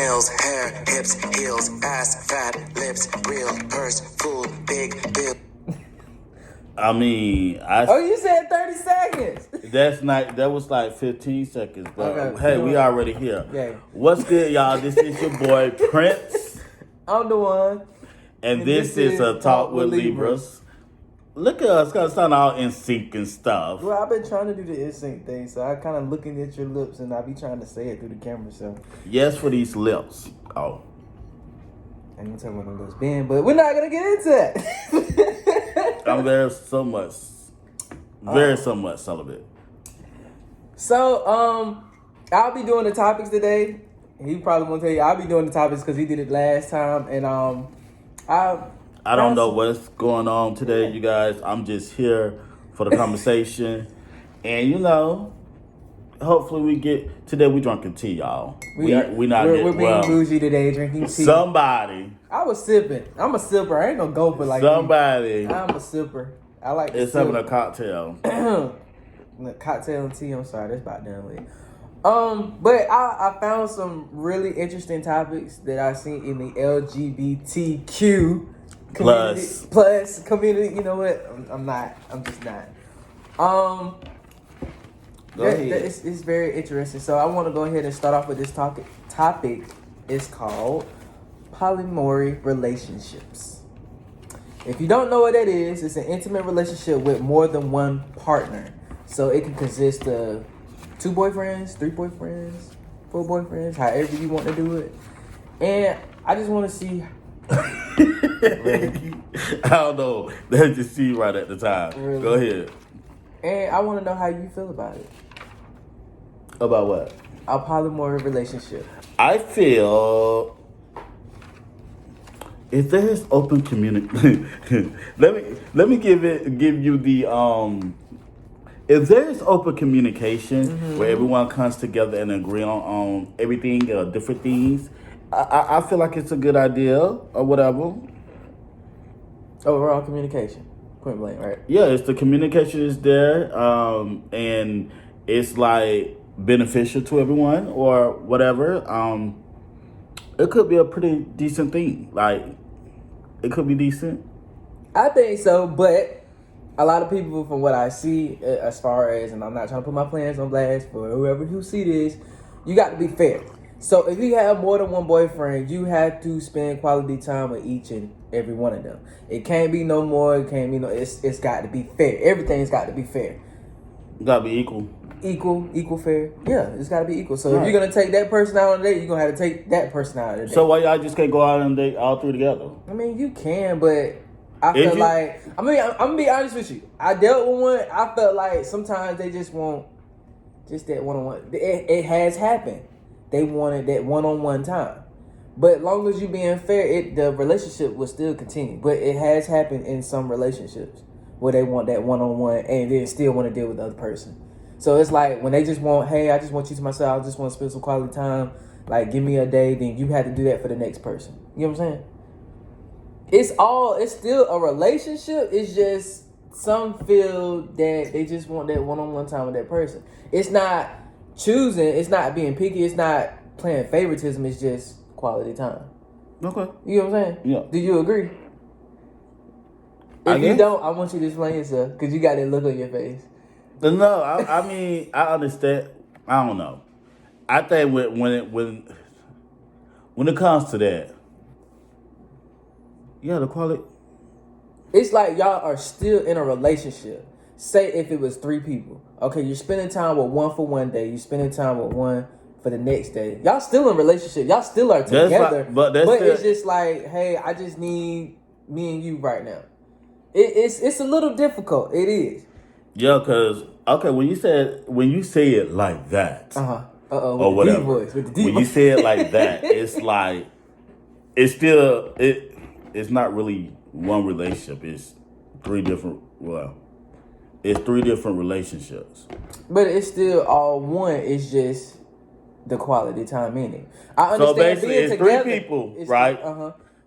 nails, hair, hips, heels, ass, fat, lips, real, purse, full, big, bill. I mean, Oh, you said 30 seconds. that was like 15 seconds, but Okay, hey, so- we already here. Yeah. What's good, y'all? This is your boy Prince, I'm the one. and this is a Talk with Libras. Look at us, kind of sound all in sync and stuff. Well, I've been trying to do the instinct thing, so I kind of looking at your lips, and I be trying to say it through the camera, so. Yes, for these lips. Oh, I ain't gonna tell me what them lips been, but we're not gonna get into that. I'm so much celibate. So, I'll be doing the topics today. He probably won't tell you. I'll be doing the topics because he did it last time, and I don't know what's going on today, you guys. I'm just here for the conversation, and hopefully today we drinking tea, y'all. We're being bougie today, drinking tea. Somebody. I was sipping. I'm a sipper. I ain't gonna go for like somebody. I'm a sipper. I like. It's having a cocktail. Cocktail and tea. I'm sorry, that's about done with. But I found some really interesting topics that I seen in the LGBTQ plus community. You know what? I'm not. I'm just not. Go ahead. It's very interesting. So I want to go ahead and start off with this topic. Is called polyamory relationships. If you don't know what that is, it's an intimate relationship with more than one partner. So it can consist of 2 boyfriends, 3 boyfriends, 4 boyfriends, however you want to do it. And I just want to see. Really? I don't know. That's just see right at the time. Really? Go ahead. And I want to know how you feel about it. About what? A polyamory relationship. I feel if there is open communication, let me give you the if there is open communication where everyone comes together and agree on everything, different things, I feel like it's a good idea or whatever. Overall communication, point blank, right? Yeah, it's the communication is there, and it's like beneficial to everyone or whatever. It could be a pretty decent thing. Like, it could be decent. I think so, but a lot of people, from what I see, as far as, and I'm not trying to put my plans on blast for whoever who see this, you got to be fair. So if you have more than one boyfriend, you have to spend quality time with each and every one of them. It can't be no more. It can't be no. It's got to be fair. Everything's got to be fair. It got to be equal. Equal, fair. Yeah, it's got to be equal. So if you're gonna take that person out on a date, you're gonna have to take that person out on a date. So why y'all just can't go out on a date all 3 together? I mean, you can, but I feel like, I'm gonna be honest with you. I dealt with one. I felt like sometimes they just want just that one-on-one. It has happened. They wanted that one-on-one time, but long as you being fair, the relationship will still continue. But it has happened in some relationships where they want that one-on-one and they still want to deal with the other person. So it's like when they just want, hey, I just want you to myself. I just want to spend some quality time. Like, give me a day. Then you have to do that for the next person. You know what I'm saying? It's still a relationship. It's just some feel that they just want that one-on-one time with that person. It's not choosing. It's not being picky. It's not playing favoritism. It's just quality time. Okay. You know what I'm saying? Yeah. Do you agree? If you don't, I want you to explain yourself because you got that look on your face. No, I mean, I understand. I don't know. I think when it comes to that, yeah, the quality. It's like y'all are still in a relationship. Say if it was 3 people. Okay, you're spending time with one for one day. You're spending time with one for the next day. Y'all still in a relationship. Y'all still are together. But it's just like, hey, I just need me and you right now. It's a little difficult. It is. Yeah, because when you say it like that, or with the whatever, D voice, with the D when voice. you say it like that, it's like it's still it's not really one relationship. It's 3 different. Well, it's 3 different relationships. But it's still all one. It's just the quality time in it. I understand so basically, being it's together, 3 people, right?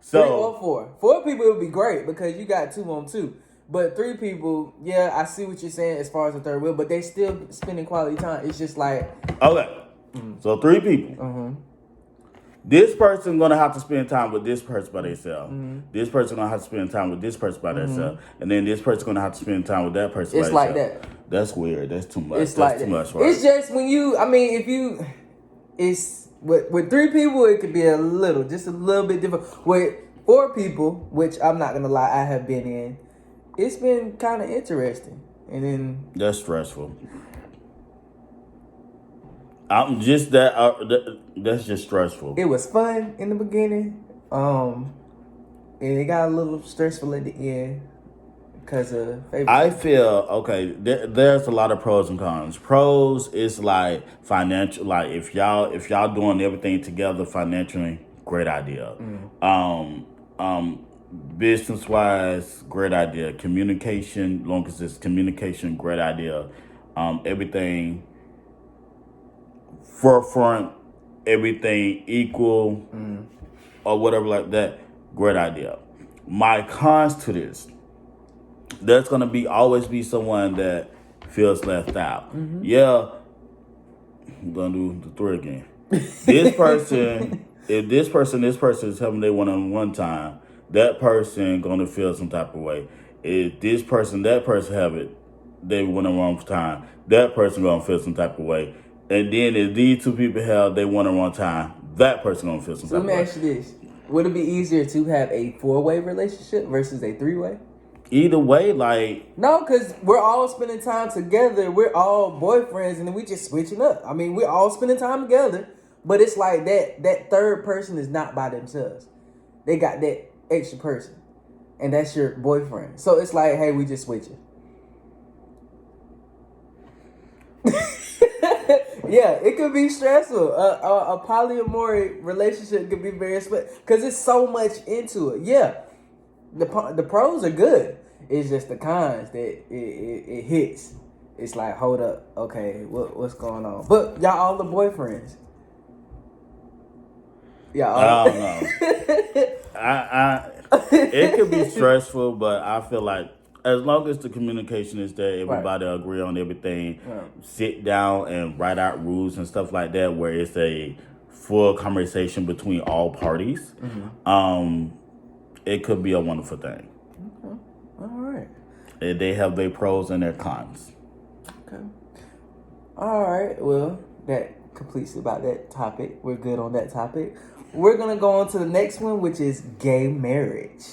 So 3 or 4. 4 people would be great because you got 2 on 2. But 3 people, yeah, I see what you're saying as far as the third wheel, but they still spending quality time. It's just like okay, so 3 people. this person gonna have to spend time with this person by themselves. This person gonna have to spend time with this person by themselves, and then this person gonna have to spend time with that person. It's by like themselves. that. That's weird. That's too much. It's That's like too that. much. Right? It's just when you. I mean, if you, it's with 3 people, it could be just a little bit different. With 4 people, which I'm not gonna lie, I have been in. It's been kind of interesting, and then that's stressful. I'm just that. That's just stressful. it was fun in the beginning, and it got a little stressful at the end because of favoritism. I feel okay. There's a lot of pros and cons. Pros is like financial. Like if y'all doing everything together financially, great idea. Business wise, great idea. Communication, long as it's communication, great idea. Everything forefront, everything equal, or whatever like that, great idea. My cons to this, there's gonna always be someone that feels left out. Yeah, I'm gonna do the 3 again. This person, if this person is having their one-on-one time, that person gonna feel some type of way. If this person, that person have it, they one-on-one time, that person gonna feel some type of way. And then if these 2 people have they one-on-one time, that person gonna feel some type of way. Let me ask you this: would it be easier to have a 4-way relationship versus a 3-way? Either way, like No, because we're all spending time together. We're all boyfriends, and then we just switching up. I mean, we're all spending time together, but it's like that third person is not by themselves. They got that extra person, and that's your boyfriend. So it's like, hey, we just switching. Yeah, it could be stressful. A polyamory relationship could be very stressful because it's so much into it. Yeah, the pros are good. It's just the cons that it hits. It's like, hold up, okay, what's going on? But y'all all the boyfriends. Y'all I don't know. It could be stressful, but I feel like as long as the communication is there, everybody agree on everything, sit down and write out rules and stuff like that, where it's a full conversation between all parties. It could be a wonderful thing. Okay. All right. They have their pros and their cons. Okay. All right. Well, that completes about that topic. We're good on that topic. We're gonna go on to the next one, which is gay marriage.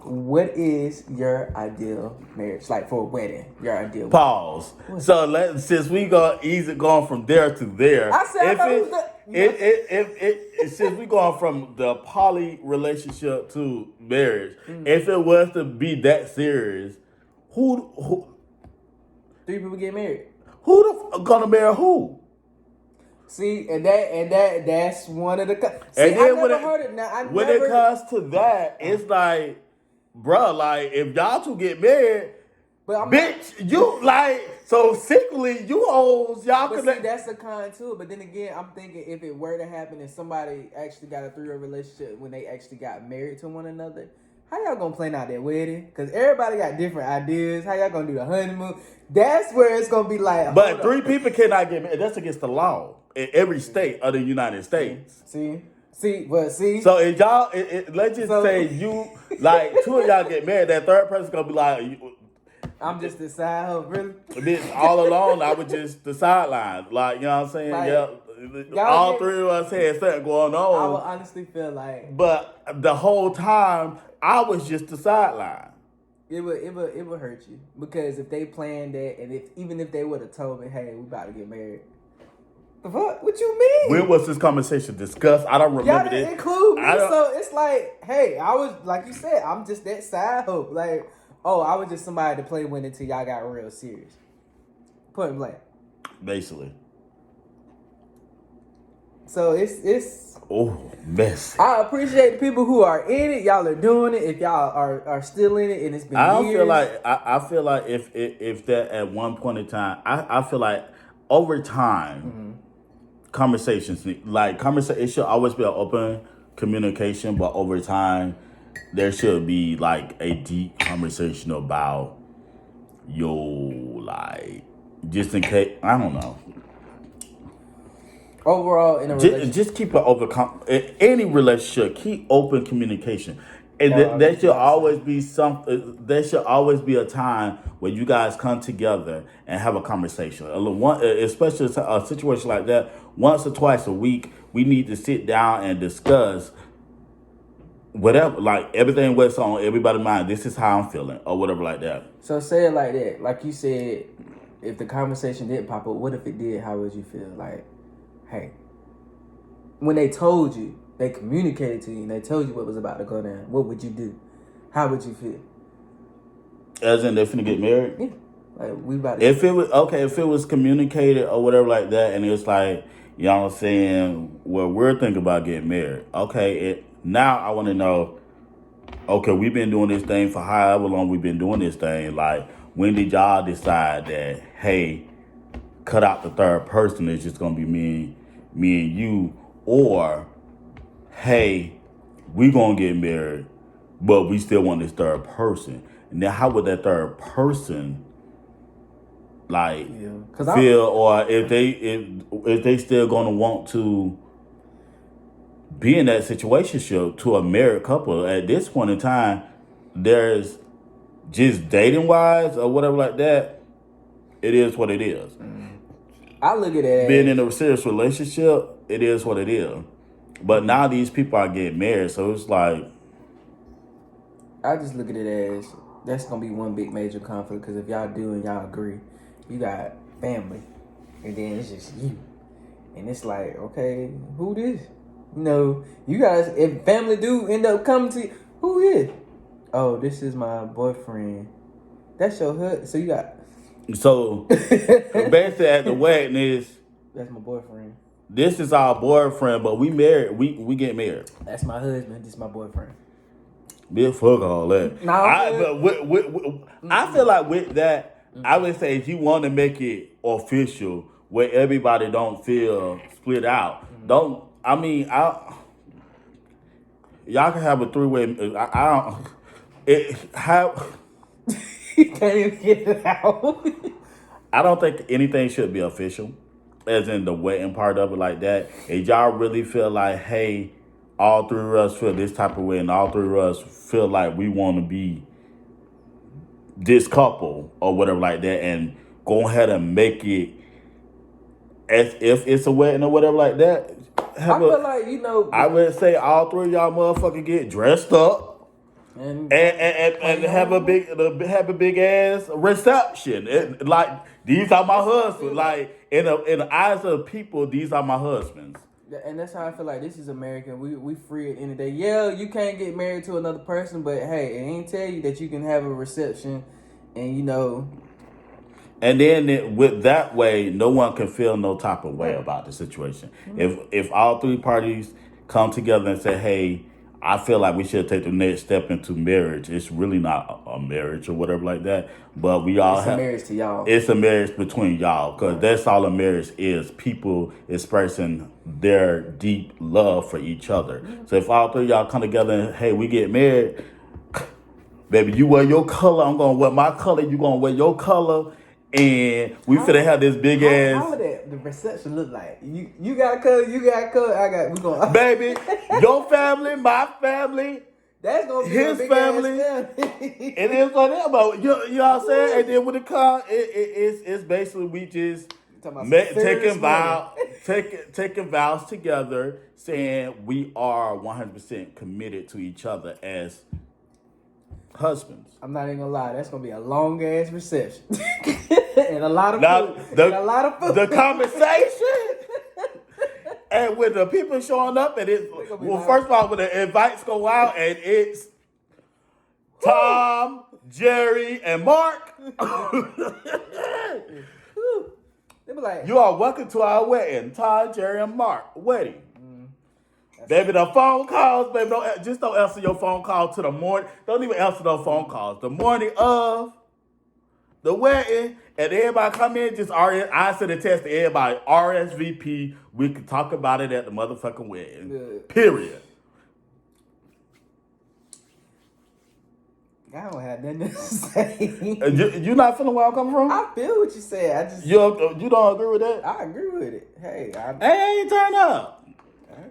What is your ideal marriage? Like for a wedding, your ideal Pause. So since we going from there to there, I said since we going from the poly relationship to marriage, if it was to be that serious, who 3 people get married. Gonna marry who? See, and that's one of the. See, And then I never when heard it. Now when it comes to that, it's like, bruh, like if y'all 2 get married, bitch, you like so secretly you hoes y'all But could. see, that's a con too. But then again, I'm thinking if it were to happen and somebody actually got a 3-year relationship when they actually got married to one another, how y'all gonna plan out that wedding? Because everybody got different ideas. How y'all gonna do the honeymoon? That's where it's gonna be like. But 3 people cannot get married. That's against the law in every state of the United States. See. So if y'all, let's just say you like 2 of y'all get married, that third person's gonna be like, I'm just the side hoe, really. Bitch, all alone, I was just the sideline. Like, you know what I'm saying? Like, all 3 of us had something going on. I would honestly feel like. But the whole time, I was just the sideline. It would hurt you because if they planned that and even if they would have told me, hey, we about to get married. The fuck? What you mean? When was this conversation discussed? I don't remember Y'all didn't this. include me, so it's like, hey, I was like you said, I'm just that side hoe. Like, oh, I was just somebody to play with until y'all got real serious. Point blank. Basically. So it's messy. I appreciate the people who are in it. Y'all are doing it. If y'all are still in it and it's been years. I feel like if that at one point in time, I feel like over time, conversations it should always be an open communication, but over time there should be like a deep conversation about just in case, I don't know. Overall, in a relationship. Just keep it open. Any relationship, keep open communication, and there should always be there should always be a time where you guys come together and have a conversation. Especially a situation like that, once or twice a week, we need to sit down and discuss whatever, like everything what's on everybody's mind. This is how I'm feeling, or whatever like that. So say it like that. Like you said, if the conversation didn't pop up, what if it did? How would you feel? Like, hey, when they told you, they communicated to you, and they told you what was about to go down, what would you do? How would you feel? As in, they're finna get married? Yeah. Like, we about to if it was communicated or whatever like that, and it's like, you know what I'm saying, well, we're thinking about getting married. Okay, now I want to know, okay, we've been doing this thing for however long we've been doing this thing. Like, when did y'all decide that, hey, cut out the third person, it's just going to be me and you, or, hey, we going to get married, but we still want this third person. And then how would that third person feel, or if they still gonna want to be in that situationship to a married couple at this point in time? There's just dating wise or whatever like that. It is what it is. I look at it being in a serious relationship. It is what it is. But now these people are getting married, so it's like, I just look at it as that's gonna be one big major conflict, because if y'all do and y'all agree, you got family, and then it's just you, and it's like, okay, who this? You know, you guys, if family do end up coming to you, who is? Oh, this is my boyfriend. That's your husband. So you got. So basically, at the wedding is. That's my boyfriend. This is our boyfriend, but we married. We get married. That's my husband. This is my boyfriend. Bitch, fuck all that. No, I feel like with that, I would say if you want to make it official, where everybody don't feel split out, y'all can have a three-way. You can't even get it out. I don't think anything should be official, as in the wedding part of it like that. If y'all really feel like, hey, all three of us feel this type of way, and all three of us feel like we want to be this couple or whatever like that, and go ahead and make it as if it's a wedding or whatever like that. I feel like, you know, I would say all three of y'all motherfuckers get dressed up and have a big ass reception. Like, these are my husbands. Like, in the eyes of people, these are my husbands. And that's how I feel like this is America. We free at the end of the day. Yeah, you can't get married to another person, but hey, it ain't tell you that you can have a reception, and you know. And then with that way, no one can feel no type of way about the situation. Mm-hmm. If all three parties come together and say, hey, I feel like we should take the next step into marriage. It's really not a marriage or whatever like that. But we all it's a marriage to y'all. It's a marriage between y'all, because that's all a marriage is. People expressing their deep love for each other. Mm-hmm. So if all three of y'all come together and, hey, we get married, baby, you wear your color, I'm going to wear my color, you going to wear your color. And we finna have this big ass. How would the reception look like? You got a color, we gonna. Baby, your family, my family. That's gonna be his family. It is what it is, but you know what I'm saying? And then when it comes, it's basically we just taking vows together, saying we are 100% committed to each other as husbands. I'm not even gonna lie, that's gonna be a long ass reception. And a lot of food. The conversation. And with the people showing up, and first of all, when the invites go out, and it's Tom, Jerry, and Mark. They be like, you are welcome to our wedding, Tom, Jerry, and Mark wedding. Baby, the phone calls, baby, don't answer your phone call to the morning. Don't even answer those phone calls. The morning of the wedding, and everybody come in, I send a text to everybody, RSVP, we can talk about it at the motherfucking wedding. Period. I don't have nothing to say. You not feeling where I'm coming from? I feel what you said. I just You don't agree with that? I agree with it. Hey, Hey, turn up.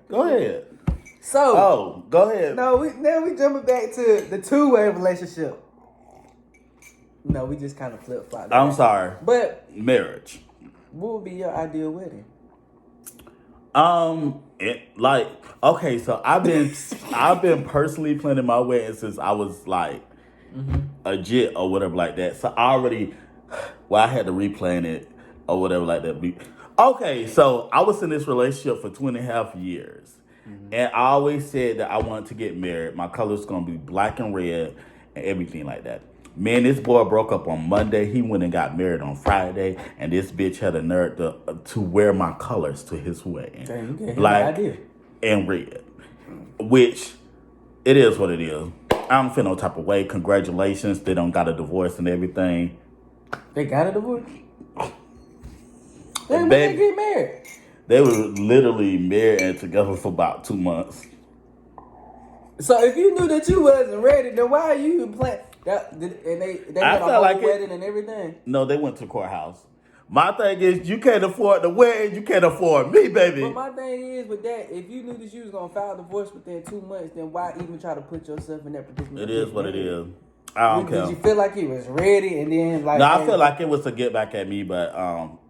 Go ahead. So, go ahead. no, we jumping back to the two-way relationship. No, we just kind of flip-flop. I'm sorry. But marriage. What would be your ideal wedding? Okay, so I've been personally planning my wedding since I was like a jit or whatever like that. So I had to replan it or whatever like that. Okay, so I was in this relationship for 2.5 years. And I always said that I wanted to get married. My color's gonna be black and red and everything like that. Man, this boy broke up on Monday. He went and got married on Friday, and this bitch had a nerve to wear my colors to his wedding. Dang, you black and red. Which, it is what it is. I don't feel no type of way. Congratulations. They don't got a divorce and everything. They got a divorce? When they get married? They were literally married and together for about 2 months. So if you knew that you wasn't ready, then why are you even planning? They got a whole wedding and everything? No, they went to the courthouse. My thing is, you can't afford the wedding, you can't afford me, baby. But my thing is with that, if you knew that you was gonna file divorce within 2 months, then why even try to put yourself in that predicament? It is what it is. I don't care. Did you feel like he was ready and then like? No, I feel like it was to get back at me, but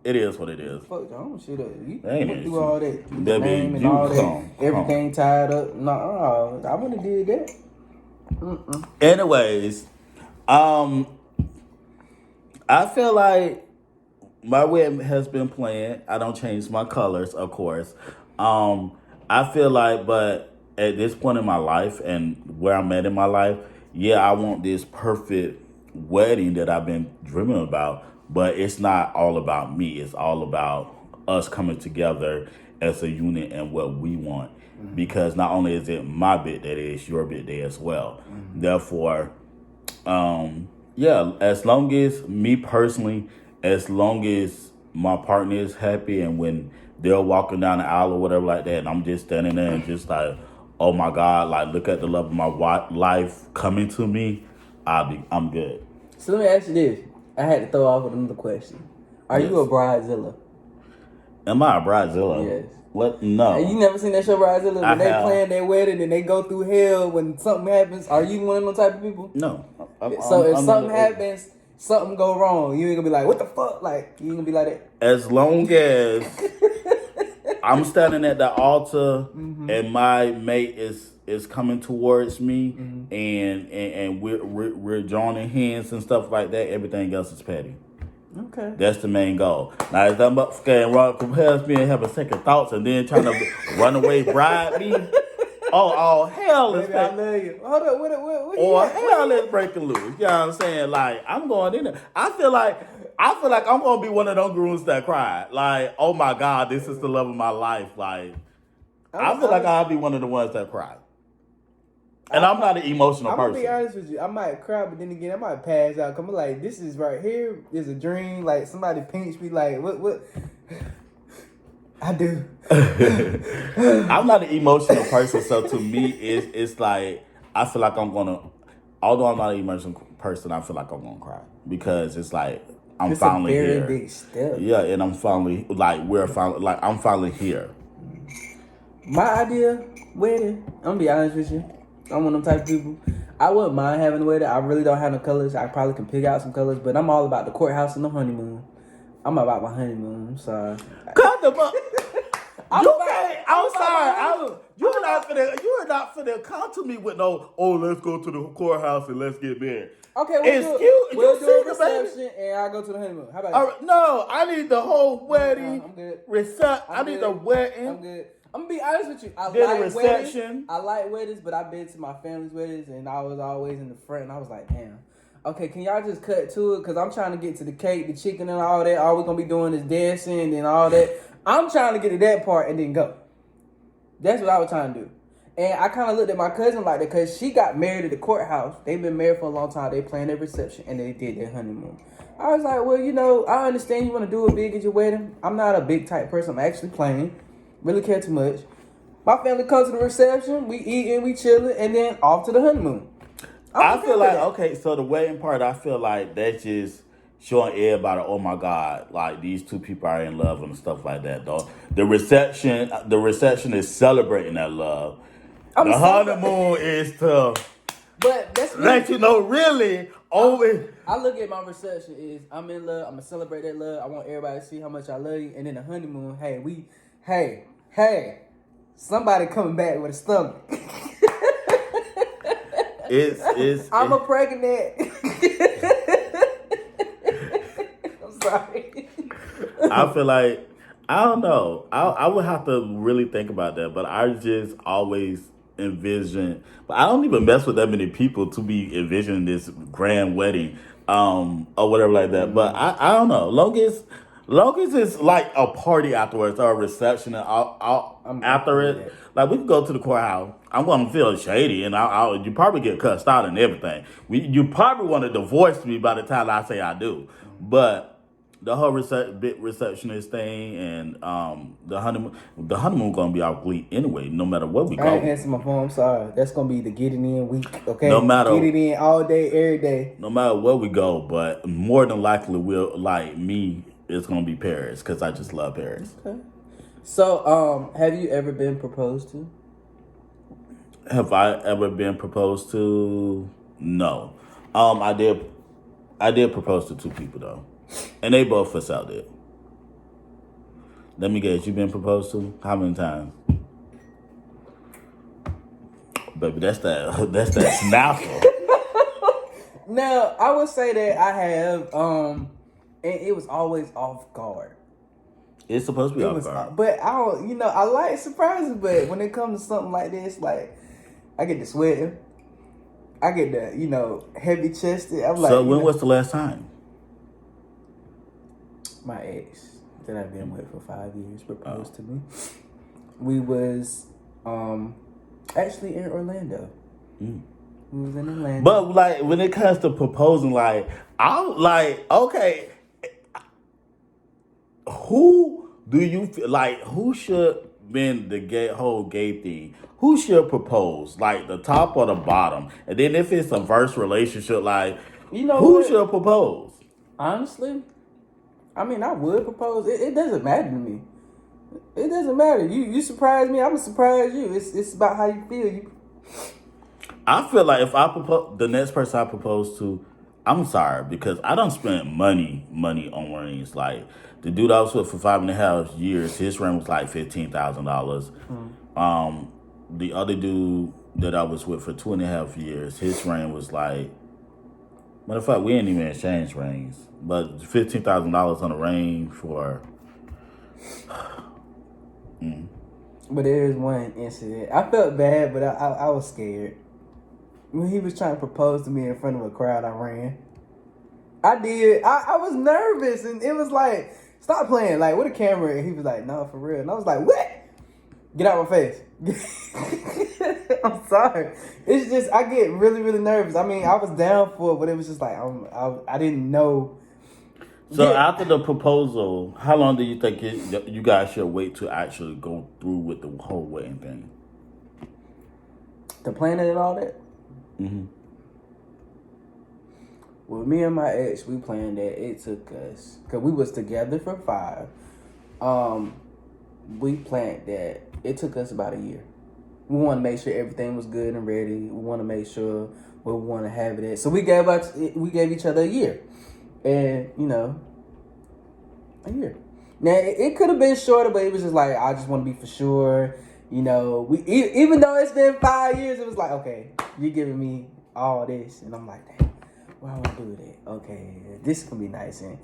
it is what it is. Fuck, I don't shit up. You went through all that, baby, name and all that, everything tied up. No, I wouldn't have did that. Anyways, I feel like my wedding has been planned. I don't change my colors, of course. I feel like, but at this point in my life and where I'm at in my life, yeah, I want this perfect wedding that I've been dreaming about, but it's not all about me. It's all about us coming together as a unit and what we want. Mm-hmm. Because not only is it my big day, it's your big day as well. Mm-hmm. Therefore, as long as me personally, as long as my partner is happy and when they're walking down the aisle or whatever like that, and I'm just standing there and just like, oh my God, like look at the love of my life coming to me, I'm good. So let me ask you this. I had to throw off with another question. Are you a bridezilla? Am I a bridezilla? Yes. What? No. And you never seen that show Bridezilla? When they plan their wedding and they go through hell when something happens. Are you one of those type of people? No. If something happens, something go wrong, you ain't gonna be like, what the fuck? Like, you ain't gonna be like that? As long as I'm standing at the altar and my mate is coming towards me and we're joining hands and stuff like that, everything else is petty. Okay. That's the main goal. Now, if that motherfucker run past me and having second thoughts and then trying to run away, bribe me, oh, hell is breaking loose. Hold up, what or hell is breaking loose. You know what I'm saying? Like, I'm going in there. I feel like I'm gonna be one of those grooms that cry. Like, oh my God, this is the love of my life. Like, I feel like I'll be one of the ones that cry. And I'm not an emotional person. I'm gonna be honest with you. I might cry, but then again, I might pass out. Come like, this is right here is a dream. Like somebody pinched me. Like what? I do. I'm not an emotional person, so to me, it's like I feel like I'm gonna. Although I'm not an emotional person, I feel like I'm gonna cry because it's like I'm finally here. It's a very big step. Yeah, and I'm finally I'm finally here. My idea wedding. I'm gonna be honest with you. I'm one of them type of people. I wouldn't mind having a wedding. I really don't have no colors. I probably can pick out some colors, but I'm all about the courthouse and the honeymoon. I'm about my honeymoon. I'm sorry. Cut the fuck. I'm sorry. You are not finna come to me with no. Oh, let's go to the courthouse and let's get married. Okay, we'll do a reception and I'll go to the honeymoon. How about that? No, I need the whole wedding. I'm good. I need the wedding. I'm good. I'm gonna be honest with you. I like weddings, but I've been to my family's weddings and I was always in the front and I was like, damn. Okay, can y'all just cut to it? Cause I'm trying to get to the cake, the chicken and all that. All we're gonna be doing is dancing and all that. I'm trying to get to that part and then go. That's what I was trying to do. And I kind of looked at my cousin like that because she got married at the courthouse. They've been married for a long time. They planned their reception and they did their honeymoon. I was like, well, I understand you want to do it big at your wedding. I'm not a big type person. I'm actually plain. Really care too much. My family comes to the reception, we eating, we chilling, and then off to the honeymoon. I okay feel with like that. okay, so the wedding part, I feel like that's just showing everybody, oh my God, like these two people are in love and stuff like that. Though the reception is celebrating that love. I'm The a celebrate, honeymoon is to but that's me. let you know really. I look at my reception is I'm in love. I'm gonna celebrate that love. I want everybody to see how much I love you. And then the honeymoon, hey, somebody coming back with a stomach. I'm a pregnant. I'm sorry. I feel like I don't know. I would have to really think about that, but I just always envision. But I don't even mess with that many people to be envisioning this grand wedding, or whatever like that. But I don't know. Long as it's like a party afterwards or a reception and after cool with it, that. like we can go to the courthouse. I'm gonna feel shady, and you probably get cussed out and everything. You probably want to divorce me by the time I say I do, but the whole receptionist thing and the honeymoon gonna be out late anyway, no matter where we I ain't go. answering my phone. I'm sorry. That's gonna be the get it in week. Okay, No matter get it in all day, every day. no matter where we go, but more than likely we'll like me. It's gonna be Paris because I just love Paris. Okay. So, have you ever been proposed to? Have I ever been proposed to? No. I did. I did propose to two people though, and they both for sale did. Let me guess. You been proposed to? How many times? Baby, that's that. That's that snapper. Now, I would say that I have, and it was always off guard. It's supposed to be It off was, guard. but I don't, I like surprises. But when it comes to something like this, like I get the sweating, I get the, heavy chested. I'm like, So when was the last time? my ex that I've been with for 5 years proposed to me. We was, actually in Orlando. We was in Orlando. But like when it comes to proposing, like I'm like, okay, who do you feel like who should been the whole gay thing? Who should propose? Like the top or the bottom? And then if it's a verse relationship, like who what? should propose? Honestly, I mean, I would propose. It doesn't matter to me. It doesn't matter. You surprise me, I'm gonna surprise you. It's about how you feel. I feel like if I propose, the next person I propose to, I'm sorry because I don't spend money on rings. Like the dude I was with for 5.5 years, his ring was like $15,000. The other dude that I was with for 2.5 years, his ring was like, matter of fact, we ain't even exchange rings, but $15,000 on a ring for. But there is one incident. I felt bad, but I was scared. When he was trying to propose to me in front of a crowd, I ran. I did. I was nervous, and it was like, stop playing, like, with a camera. And he was like, no, for real. And I was like, what? Get out my face. I'm sorry. It's just, I get really, really nervous. I mean, I was down for it, but it was just like, I didn't know. So after the proposal, how long do you think you guys should wait to actually go through with the whole wedding thing? To plan it and all that? Mm-hmm. Well, me and my ex, we planned that. It took us, because we was together for 5. We planned that. It took us about a year. We want to make sure everything was good and ready. We want to make sure where we want to have it at. So we gave each other a year. And, a year. Now, it could have been shorter, but it was just like, I just want to be for sure. We even though it's been 5 years, it was like, okay, you're giving me all this. And I'm like, damn, why would I do that? Okay, this is going to be nice. And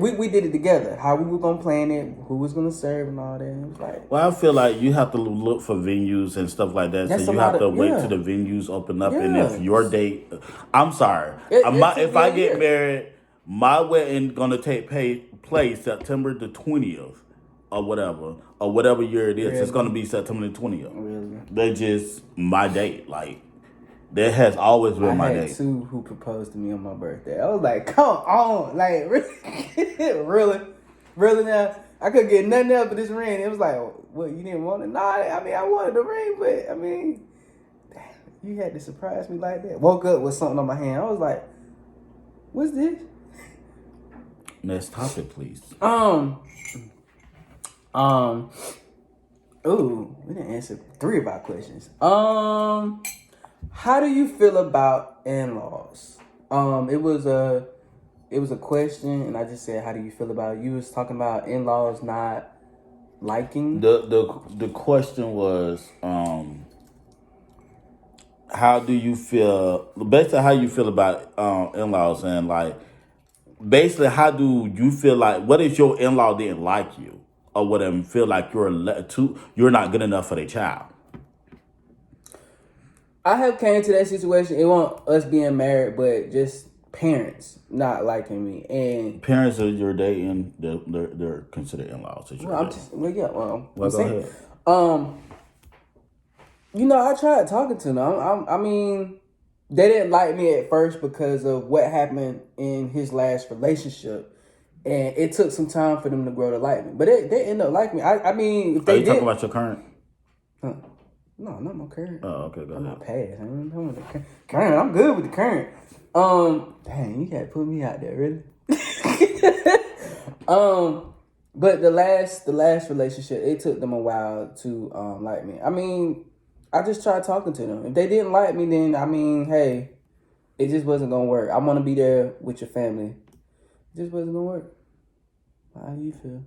we did it together. How we were going to plan it, who was going to serve and all that. And it was like, well, I feel like you have to look for venues and stuff like that. So you have to wait till the venues open up. And if your date, I'm sorry, if I get married, my wedding going to take place September the 20th. Or whatever year it is, really? It's gonna be September the 20th. Really? That's just my date. Like that has always been my date. I had 2 who proposed to me on my birthday. I was like, come on, like really, really now. I couldn't get nothing else but this ring. It was like, what, you didn't want it? Nah, I mean I wanted the ring, but I mean, You had to surprise me like that. Woke up with something on my hand. I was like, what's this? Next topic, please. Ooh, we didn't answer 3 of our questions. How do you feel about in-laws? It was a question, and I just said, how do you feel about it? You was talking about in-laws not liking. The question was, how do you feel? Basically, how you feel about in-laws, and like, basically, how do you feel like? What if your in-law didn't like you, or whatever? Feel like you're not good enough for their child? I have came to that situation. It wasn't us being married, but just parents not liking me, and Parents that you're dating, they're considered in-laws. well, I'm just Well, I'm go saying, ahead. I tried talking to them. I mean, they didn't like me at first because of what happened in his last relationship, and it took some time for them to grow to like me. But they ended up liking me. I mean, if Are they you talking about your current? no, not my current. Oh, okay, go I'm ahead. not past. I'm talking about the current. I'm good with the current. Dang, you gotta put me out there, really. But the last relationship, it took them a while to like me. I mean, I just tried talking to them. If they didn't like me, then I mean, hey, it just wasn't gonna work. I want to be there with your family. It just wasn't gonna work. How do you feel?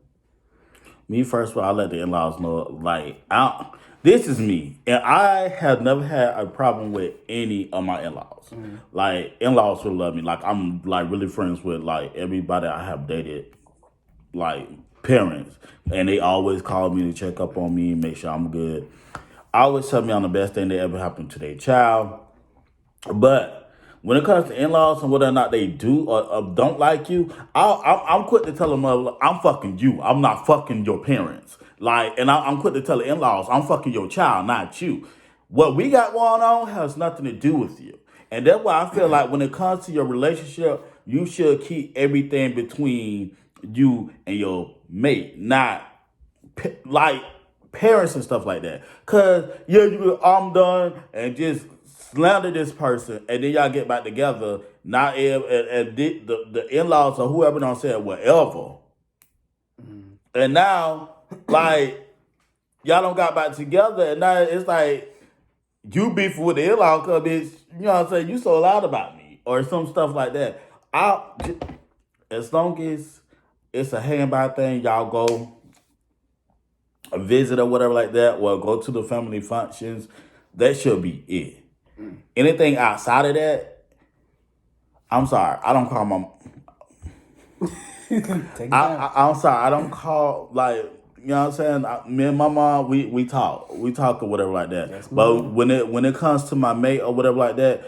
Me, first of all, I let the in-laws know, like, this is me. And I have never had a problem with any of my in-laws. Mm-hmm. Like, in-laws will love me. Like, I'm, like, really friends with, like, everybody I have dated, like, parents. And they always call me to check up on me, make sure I'm good. I always tell me I'm the best thing that ever happened to their child. But when it comes to in-laws and whether or not they do or don't like you, I'm quick to tell them, I'm fucking you. I'm not fucking your parents. Like, and I'm quick to tell the in-laws, I'm fucking your child, not you. What we got going on has nothing to do with you. And that's why I feel like when it comes to your relationship, you should keep everything between you and your mate, not like parents and stuff like that. Cause I'm done and just slander this person, and then y'all get back together. Now, and the in-laws or whoever don't say whatever, and now like y'all don't got back together, and now it's like you beef with the in-law because bitch, you know what I'm saying, you so loud about me or some stuff like that. As long as it's a hand-by thing, y'all go a visit or whatever like that, or go to the family functions. That should be it. Anything outside of that, I'm sorry. I don't call my. I'm sorry. I don't call, like, you know what I'm saying. Me and my mom, we talk or whatever like that. That's but mom. when it comes to my mate or whatever like that,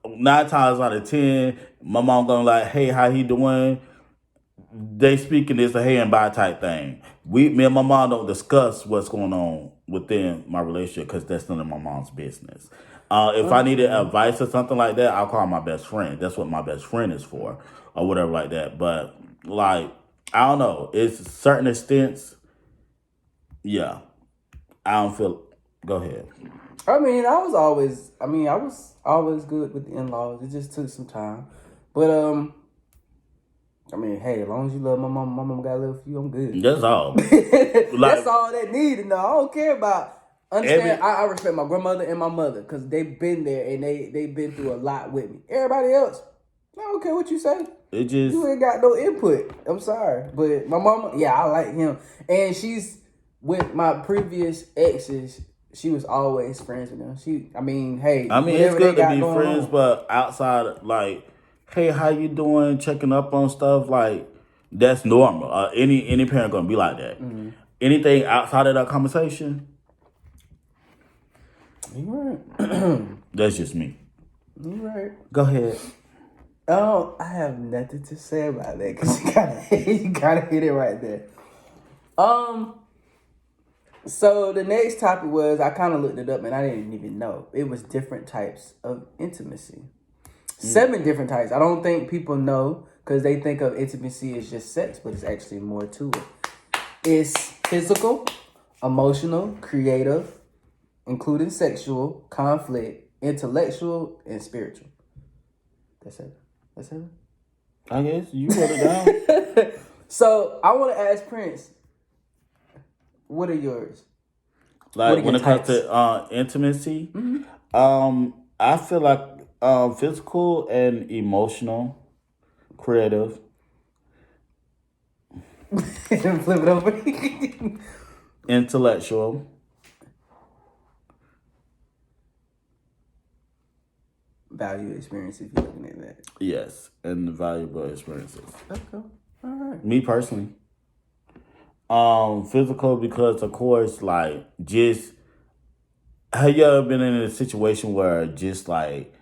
9 times out of 10, my mom gonna like, hey, how he doing? They speaking this a hey and bye type thing. Me and my mom don't discuss what's going on within my relationship because that's none of my mom's business. If I needed advice or something like that, I'll call my best friend. That's what my best friend is for, or whatever like that. But like, I don't know. It's certain extents. Yeah, I don't feel. Go ahead. I mean, I was always good with the in-laws. It just took some time, but I mean, hey, as long as you love my mama got love for you, I'm good. That's all. That's all they need to know. I don't care about. Understand? I respect my grandmother and my mother because they've been there and they've been through a lot with me. Everybody else, I don't care what you say. It just, You ain't got no input. I'm sorry, but my mama, yeah, I like him, and she's with my previous exes. She was always friends with them. it's good to be friends, but outside, like, hey, how you doing? Checking up on stuff, like, that's normal. Any parent gonna be like that. Mm-hmm. Anything outside of that conversation, you right. That's just me. You right. Go ahead. Oh, I have nothing to say about that because you gotta hit it right there. So the next topic was, I kind of looked it up and I didn't even know. It was different types of intimacy. 7 different types. I don't think people know because they think of intimacy as just sex, but it's actually more to it. It's physical, emotional, creative, including sexual, conflict, intellectual, and spiritual. That's it. I guess you wrote it down. So I want to ask Prince, what are yours? Like when it comes to intimacy, I feel like physical and emotional, creative. Flip it over. Intellectual. Value experience, if you're looking at that. Yes, and valuable experiences. Okay. All right. Me personally. Physical because of course, like just have you ever been in a situation where just like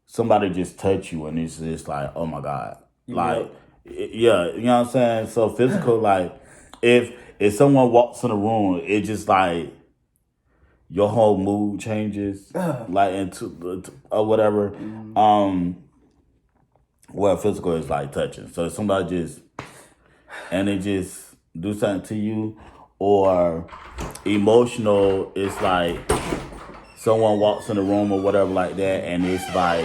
somebody just touch you and it's just like, oh my God. Like yeah, you know what I'm saying? So physical, like if someone walks in the room, it just like your whole mood changes, like into or whatever. Well, physical is like touching. So if somebody just and they just do something to you, or emotional, it's like someone walks in the room or whatever like that, and it's like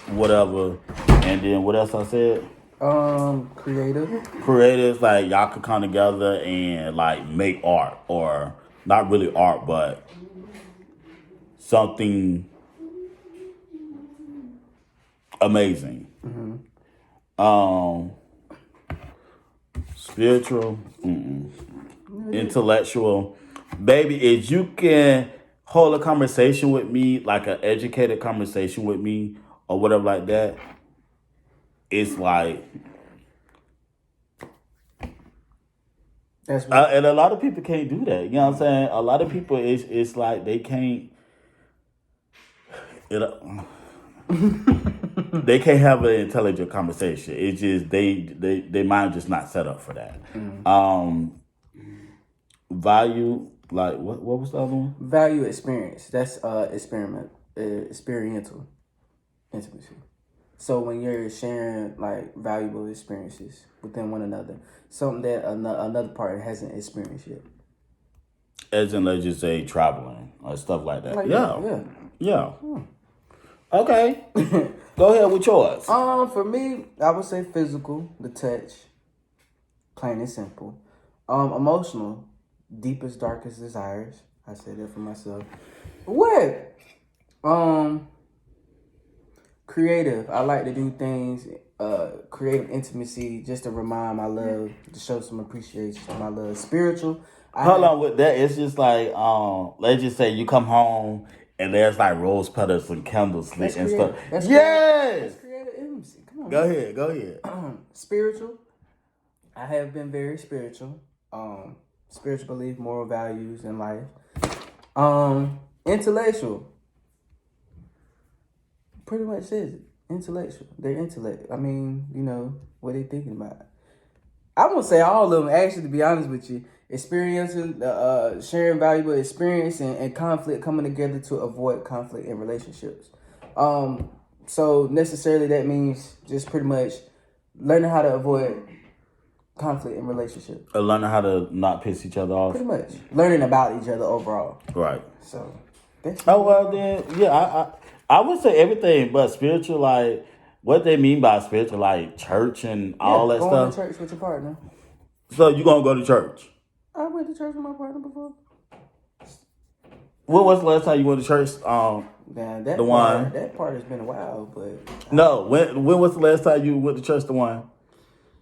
whatever. And then what else I said? Creative. Creative, like y'all could come together and like make art, or not really art, but something amazing. Spiritual, intellectual, baby. If you can hold a conversation with me, like an educated conversation with me, or whatever like that, it's like. That's right. And a lot of people can't do that. You know what I'm saying? A lot of people, it's like they can't. They can't have an intelligent conversation. It's just they mind just not set up for that. Value, like what was the other one? Value experience. That's experiential intimacy. So when you're sharing like valuable experiences within one another, something that another partner hasn't experienced yet. As in, let's just say traveling or stuff like that. Like Yeah. Okay. Go ahead with yours. For me, I would say physical, the touch, plain and simple. Emotional, deepest, darkest desires. I say that for myself. What? Creative. I like to do things, creative intimacy, just to remind my love, to show some appreciation to my love. Spiritual. Hold on with that. It's just like, let's just say you come home and there's like rose petals and candles lit and stuff. That's Yes. creative intimacy. Come on. Go ahead. Spiritual. I have been very spiritual. Spiritual belief, moral values in life. Intellectual. Pretty much says it. Intellectual. Their intellect. I mean, you know, what they thinking about. I won't say all of them, actually, to be honest with you. Experiencing, sharing valuable experience and conflict, coming together to avoid conflict in relationships. So necessarily that means just pretty much learning how to avoid conflict in relationships. Learning how to not piss each other off. Pretty much. Learning about each other overall. Right. So that's well then, yeah, I would say everything but spiritual, like what they mean by spiritual, like church and all that going stuff. to church with your partner. So you gonna go to church? I went to church with my partner before. When was the last time you went to church? That part has been a while, but no. When was the last time you went to church? The one?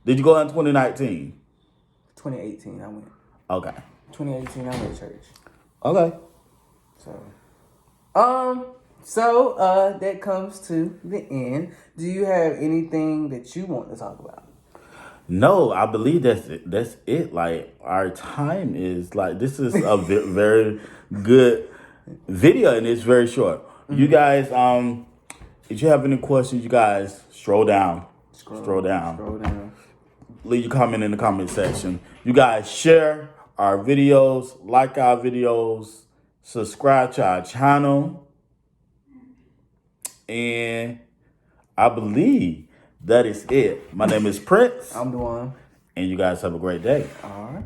Did you go in 2019? 2018, I went. Okay. 2018, I went to church. Okay. So, that comes to the end. Do you have anything that you want to talk about? No, I believe that's it. That's it. Like our time is like this is a very good video and it's very short. You guys, if you have any questions, you guys scroll down. Scroll down. Leave your comment in the comment section. You guys share our videos, like our videos, subscribe to our channel, and I believe that is it. My name is Prince. I'm Dwan. And you guys have a great day. All right.